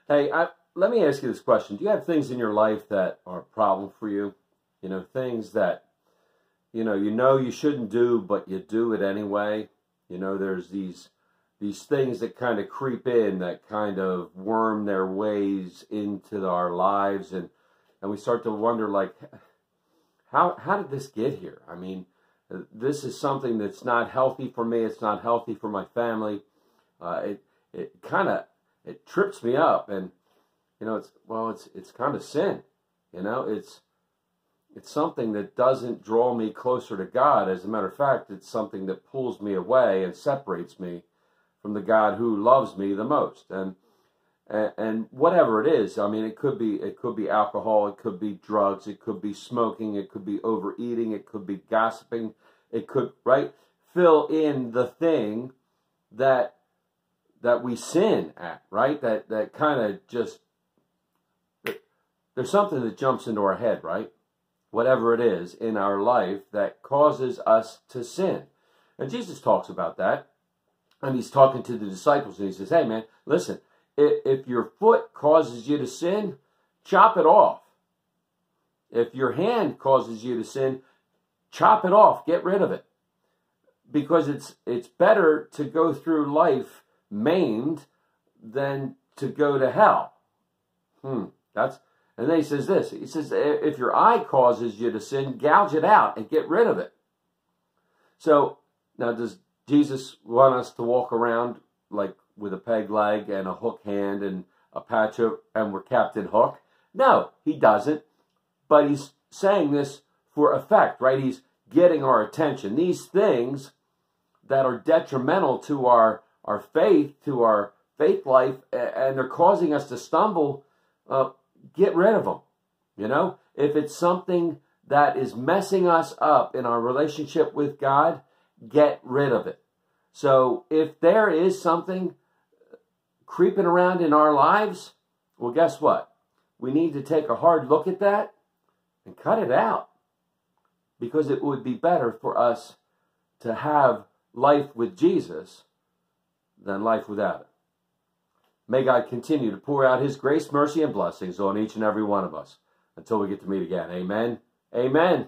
Hey, let me ask you this question. Do you have things in your life that are a problem for you? You know, things that, you know you shouldn't do, but you do it anyway. You know, there's these things that kind of creep in, that kind of worm their ways into our lives, and we start to wonder, like, how did this get here? I mean, this is something that's not healthy for me. It's not healthy for my family. It kind of it trips me up, and it's kind of sin. You know, it's something that doesn't draw me closer to God. As a matter of fact, it's something that pulls me away and separates me from the God who loves me the most. And whatever it is, I mean, it could be alcohol, it could be drugs, it could be smoking, it could be overeating, it could be gossiping, it could, right? Fill in the thing that we sin at, right? That kind of just, there's something that jumps into our head, right? Whatever it is in our life that causes us to sin. And Jesus talks about that. And he's talking to the disciples, and he says, hey, man, listen, if your foot causes you to sin, chop it off. If your hand causes you to sin, chop it off. Get rid of it. Because it's better to go through life maimed than to go to hell. And then he says this. He says, if your eye causes you to sin, gouge it out and get rid of it. So, now does Jesus want us to walk around like with a peg leg and a hook hand and a patch up and we're Captain Hook? No, he doesn't. But he's saying this for effect, right? He's getting our attention. These things that are detrimental to our faith, to our faith life, and they're causing us to stumble, get rid of them. You know, if it's something that is messing us up in our relationship with God, get rid of it. So if there is something creeping around in our lives, well, guess what? We need to take a hard look at that and cut it out, because it would be better for us to have life with Jesus than life without it. May God continue to pour out his grace, mercy, and blessings on each and every one of us until we get to meet again. Amen. Amen.